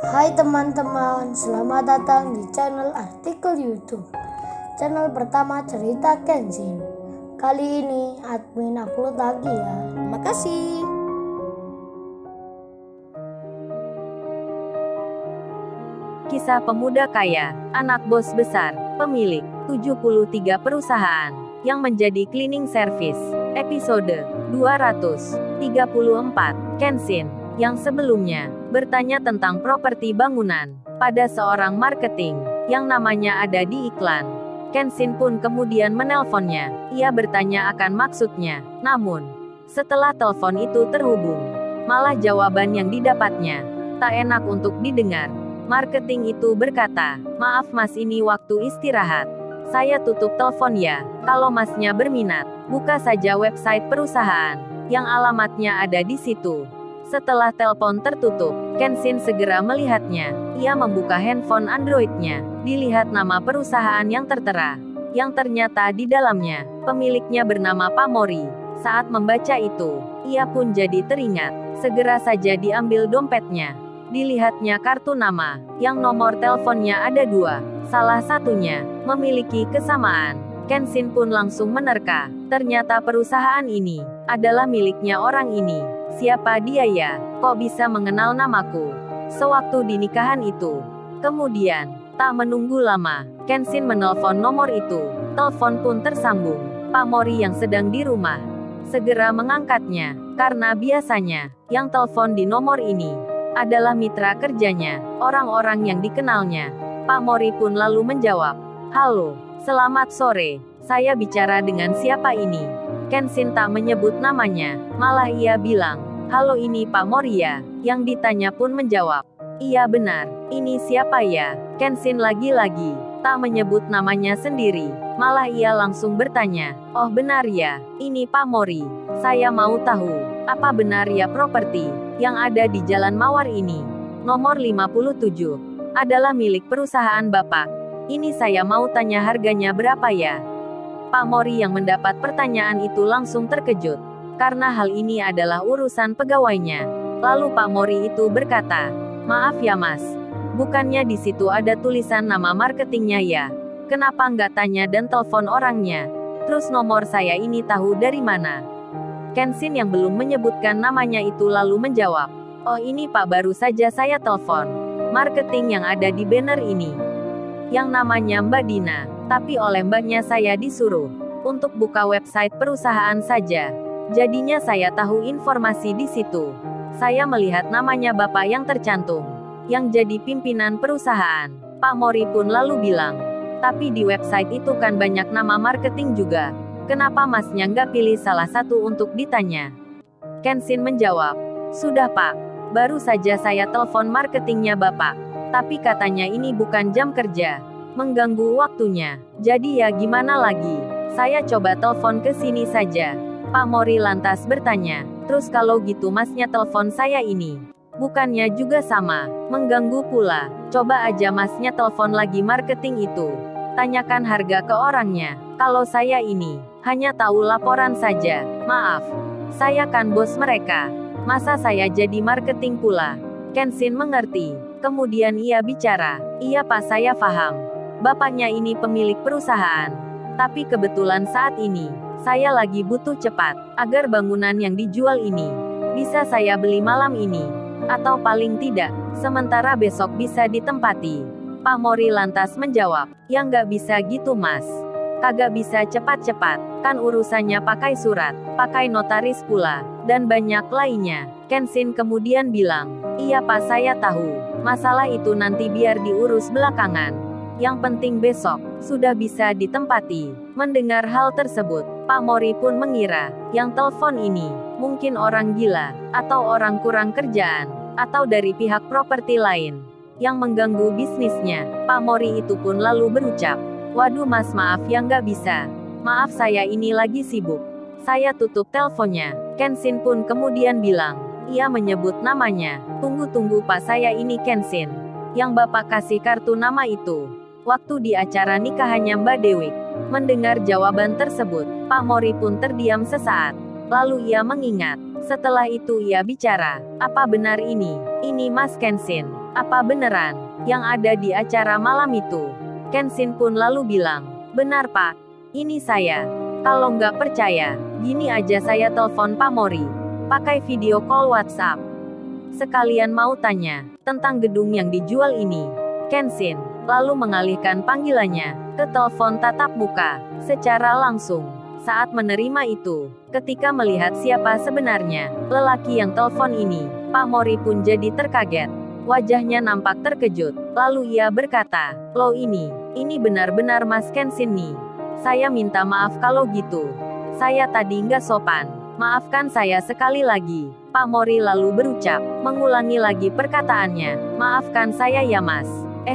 Hai teman-teman, selamat datang di channel artikel YouTube. Channel pertama cerita Kenshin. Kali ini admin upload lagi ya. Makasih. Kisah pemuda kaya, anak bos besar, pemilik 73 perusahaan yang menjadi cleaning service. Episode 234. Kenshin yang sebelumnya bertanya tentang properti bangunan pada seorang marketing yang namanya ada di iklan. Kenshin pun kemudian menelponnya. Ia bertanya akan maksudnya. Namun, setelah telepon itu terhubung, malah jawaban yang didapatnya tak enak untuk didengar. Marketing itu berkata, "Maaf mas, ini waktu istirahat. Saya tutup telepon ya. Kalau masnya berminat, buka saja website perusahaan yang alamatnya ada di situ." Setelah telepon tertutup, Kenshin segera melihatnya. Ia membuka handphone Android-nya. Dilihat nama perusahaan yang tertera, yang ternyata di dalamnya pemiliknya bernama Pak Mori. Saat membaca itu, ia pun jadi teringat. Segera saja diambil dompetnya. Dilihatnya kartu nama, yang nomor teleponnya ada 2. Salah satunya memiliki kesamaan. Kenshin pun langsung menerka. Ternyata perusahaan ini adalah miliknya orang ini. Siapa dia ya? Kok bisa mengenal namaku? Sewaktu di nikahan itu. Kemudian, tak menunggu lama, Kenshin menelpon nomor itu. Telepon pun tersambung. Pak Mori yang sedang di rumah segera mengangkatnya, karena biasanya yang telepon di nomor ini adalah mitra kerjanya, orang-orang yang dikenalnya. Pak Mori pun lalu menjawab, "Halo, selamat sore. Saya bicara dengan siapa ini?" Kenshin tak menyebut namanya, malah ia bilang, "Halo, ini Pak Mori ya?" Yang ditanya pun menjawab, "Iya benar, ini siapa ya?" Kenshin lagi-lagi tak menyebut namanya sendiri, malah ia langsung bertanya, "Oh benar ya, ini Pak Mori. Saya mau tahu, apa benar ya properti yang ada di Jalan Mawar ini, nomor 57, adalah milik perusahaan Bapak? Ini saya mau tanya harganya berapa ya?" Pak Mori yang mendapat pertanyaan itu langsung terkejut, karena hal ini adalah urusan pegawainya. Lalu Pak Mori itu berkata, "Maaf ya mas, bukannya di situ ada tulisan nama marketingnya ya? Kenapa nggak tanya dan telepon orangnya? Terus nomor saya ini tahu dari mana?" Kenshin yang belum menyebutkan namanya itu lalu menjawab, "Oh ini Pak, baru saja saya telepon marketing yang ada di banner ini, yang namanya Mbak Dina. Tapi oleh mbaknya saya disuruh untuk buka website perusahaan saja. Jadinya saya tahu informasi di situ. Saya melihat namanya Bapak yang tercantum, yang jadi pimpinan perusahaan." Pak Mori pun lalu bilang, "Tapi di website itu kan banyak nama marketing juga. Kenapa masnya nggak pilih salah satu untuk ditanya?" Kenshin menjawab, "Sudah Pak, baru saja saya telepon marketingnya Bapak. Tapi katanya ini bukan jam kerja, mengganggu waktunya. Jadi ya gimana lagi? Saya coba telepon ke sini saja." Pak Mori lantas bertanya, "Terus kalau gitu masnya telepon saya ini, bukannya juga sama, mengganggu pula? Coba aja masnya telepon lagi marketing itu. Tanyakan harga ke orangnya. Kalau saya ini hanya tahu laporan saja. Maaf, saya kan bos mereka. Masa saya jadi marketing pula?" Kenshin mengerti. Kemudian ia bicara, "Iya Pak, saya paham. Bapaknya ini pemilik perusahaan. Tapi kebetulan saat ini, saya lagi butuh cepat, agar bangunan yang dijual ini bisa saya beli malam ini. Atau paling tidak, sementara besok bisa ditempati." Pak Mori lantas menjawab, "Ya nggak bisa gitu mas. Kagak bisa cepat-cepat, kan urusannya pakai surat, pakai notaris pula, dan banyak lainnya." Kenshin kemudian bilang, "Iya Pak, saya tahu. Masalah itu nanti biar diurus belakangan. Yang penting besok sudah bisa ditempati." Mendengar hal tersebut, Pak Mori pun mengira yang telepon ini mungkin orang gila, atau orang kurang kerjaan, atau dari pihak properti lain yang mengganggu bisnisnya. Pak Mori itu pun lalu berucap, "Waduh mas, maaf ya nggak bisa. Maaf, saya ini lagi sibuk. Saya tutup teleponnya." Kenshin pun kemudian bilang, ia menyebut namanya, "Tunggu-tunggu Pak, saya ini Kenshin yang Bapak kasih kartu nama itu waktu di acara nikahannya Mbak Dewi." Mendengar jawaban tersebut, Pak Mori pun terdiam sesaat. Lalu ia mengingat. Setelah itu ia bicara, "Apa benar ini? Ini Mas Kenshin Apa beneran yang ada di acara malam itu? Kenshin pun lalu bilang, benar Pak, ini saya. Kalau nggak percaya, gini aja saya telepon Pak Mori. Pakai video call WhatsApp. Sekalian mau tanya tentang gedung yang dijual ini. Kenshin lalu mengalihkan panggilannya ke telepon tatap muka secara langsung. Saat menerima itu, ketika melihat siapa sebenarnya lelaki yang telepon ini, Pak Mori pun jadi terkaget. Wajahnya nampak terkejut. Lalu ia berkata, "Loh ini benar-benar Mas Kenshin nih. Saya minta maaf kalau gitu. Saya tadi nggak sopan. Maafkan saya sekali lagi." Pak Mori lalu berucap, mengulangi lagi perkataannya. "Maafkan saya ya Mas.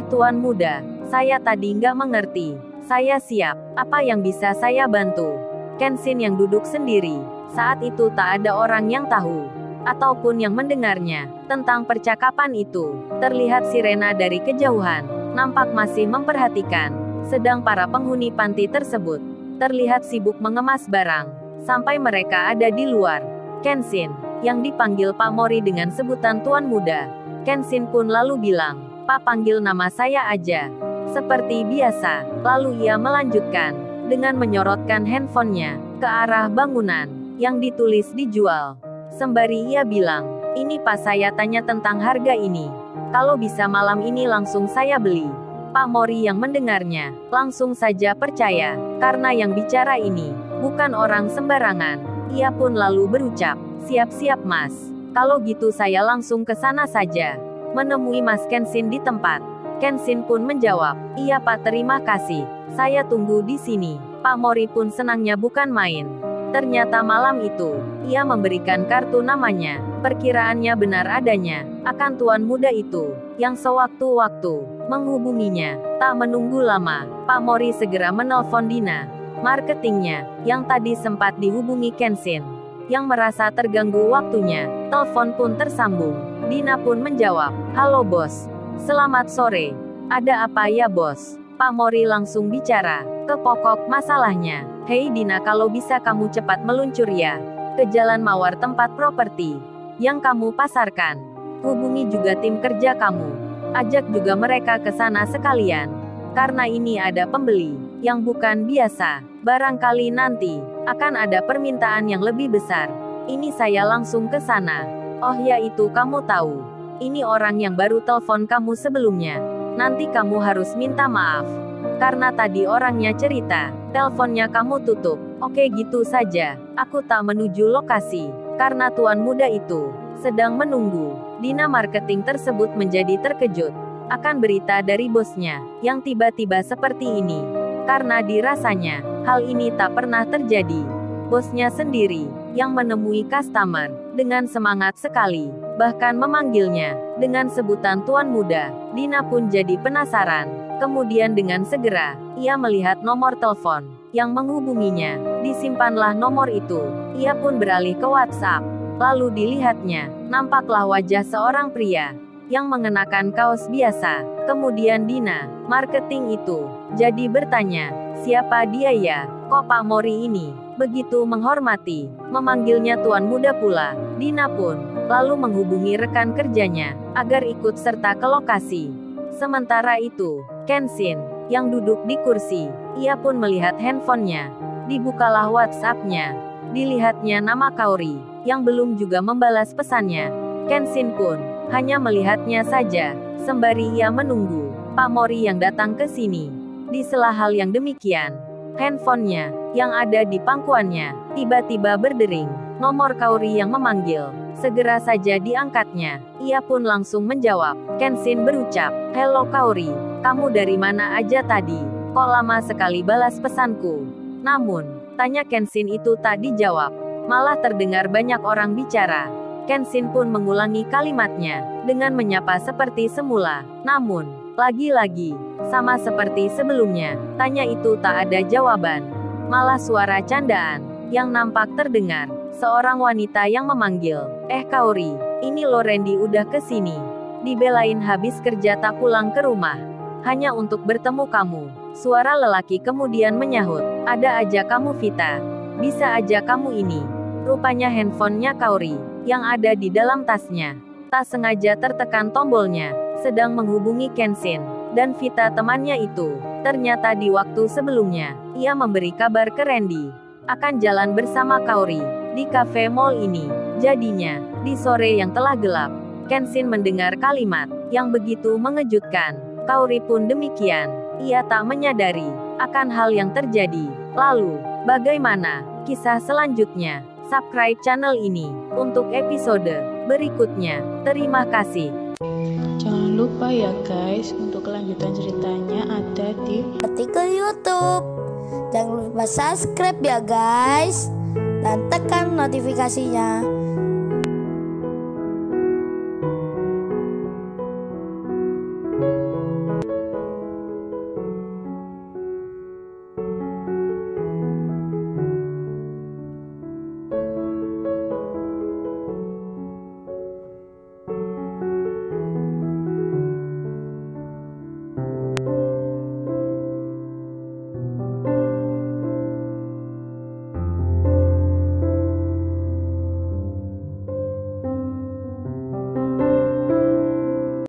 Tuan muda, saya tadi nggak mengerti. Saya siap. Apa yang bisa saya bantu?" Kenshin yang duduk sendiri. Saat itu tak ada orang yang tahu ataupun yang mendengarnya tentang percakapan itu. Terlihat sirena dari kejauhan, nampak masih memperhatikan. Sedang para penghuni panti tersebut terlihat sibuk mengemas barang, sampai mereka ada di luar. Kenshin, yang dipanggil Pak Mori dengan sebutan Tuan Muda. Kenshin pun lalu bilang, "Pak, panggil nama saya aja." Seperti biasa, lalu ia melanjutkan dengan menyorotkan handphonenya ke arah bangunan yang ditulis dijual. Sembari ia bilang, "Ini Pak, saya tanya tentang harga ini. Kalau bisa malam ini langsung saya beli." Pak Mori yang mendengarnya langsung saja percaya, karena yang bicara ini bukan orang sembarangan. Ia pun lalu berucap, "Siap-siap Mas. Kalau gitu saya langsung ke sana saja." Menemui Mas Kenshin di tempat. Kenshin pun menjawab, "Iya Pak, terima kasih. Saya tunggu di sini." Pak Mori pun senangnya bukan main. Ternyata malam itu, ia memberikan kartu namanya. Perkiraannya benar adanya akan tuan muda itu, yang sewaktu-waktu menghubunginya. Tak menunggu lama, Pak Mori segera menelpon Dina, marketingnya, yang tadi sempat dihubungi Kenshin. Yang merasa terganggu waktunya, telepon pun tersambung. Dina pun menjawab, "Halo bos. Selamat sore. Ada apa ya bos?" Pak Mori langsung bicara ke pokok masalahnya. "Hei Dina, kalau bisa kamu cepat meluncur ya ke Jalan Mawar tempat properti yang kamu pasarkan. Hubungi juga tim kerja kamu. Ajak juga mereka ke sana sekalian. Karena ini ada pembeli yang bukan biasa. Barangkali nanti akan ada permintaan yang lebih besar. Ini saya langsung ke sana." "Oh ya, itu kamu tahu. Ini orang yang baru telepon kamu sebelumnya. Nanti kamu harus minta maaf. Karena tadi orangnya cerita, teleponnya kamu tutup." "Oke, gitu saja. Aku tak menuju lokasi. Karena tuan muda itu sedang menunggu." Dina marketing tersebut menjadi terkejut akan berita dari bosnya, yang tiba-tiba seperti ini. Karena dirasanya, hal ini tak pernah terjadi. Bosnya sendiri, yang menemui customer, dengan semangat sekali. Bahkan memanggilnya dengan sebutan tuan muda. Dina pun jadi penasaran. Kemudian dengan segera, ia melihat nomor telepon yang menghubunginya. Disimpanlah nomor itu. Ia pun beralih ke WhatsApp. Lalu dilihatnya, nampaklah wajah seorang pria yang mengenakan kaos biasa. Kemudian Dina, marketing itu, jadi bertanya, "Siapa dia ya? Kok Pak Mori ini begitu menghormati, memanggilnya tuan muda pula?" Dina pun lalu menghubungi rekan kerjanya agar ikut serta ke lokasi. Sementara itu, Kenshin, yang duduk di kursi, ia pun melihat handphonenya. Dibukalah WhatsApp-nya. Dilihatnya nama Kaori, yang belum juga membalas pesannya. Kenshin pun hanya melihatnya saja, sembari ia menunggu Pak Mori yang datang ke sini. Di sela hal yang demikian, handphonenya yang ada di pangkuannya tiba-tiba berdering. Nomor Kaori yang memanggil. Segera saja diangkatnya. Ia pun langsung menjawab. Kenshin berucap, "Halo Kaori, kamu dari mana aja tadi? Kok lama sekali balas pesanku?" Namun, tanya Kenshin itu tak dijawab. Malah terdengar banyak orang bicara. Kenshin pun mengulangi kalimatnya dengan menyapa seperti semula. Namun, lagi-lagi, sama seperti sebelumnya, tanya itu tak ada jawaban. Malah suara candaan yang nampak terdengar. Seorang wanita yang memanggil, Kaori, ini lo Randy udah kesini. Dibelain habis kerja tak pulang ke rumah. Hanya untuk bertemu kamu." Suara lelaki kemudian menyahut, "Ada aja kamu Vita. Bisa aja kamu ini." Rupanya handphonenya Kaori, yang ada di dalam tasnya. Tak sengaja tertekan tombolnya, sedang menghubungi Kenshin dan Vita temannya itu. Ternyata di waktu sebelumnya, ia memberi kabar ke Randy akan jalan bersama Kaori di cafe mall ini. Jadinya, di sore yang telah gelap, Kenshin mendengar kalimat yang begitu mengejutkan. Kaori pun demikian. Ia tak menyadari akan hal yang terjadi. Lalu, bagaimana kisah selanjutnya? Subscribe channel ini untuk episode berikutnya. Terima kasih. Jangan lupa ya guys, untuk kelanjutan ceritanya ada di Artikel YouTube. Jangan lupa subscribe ya guys, dan tekan notifikasinya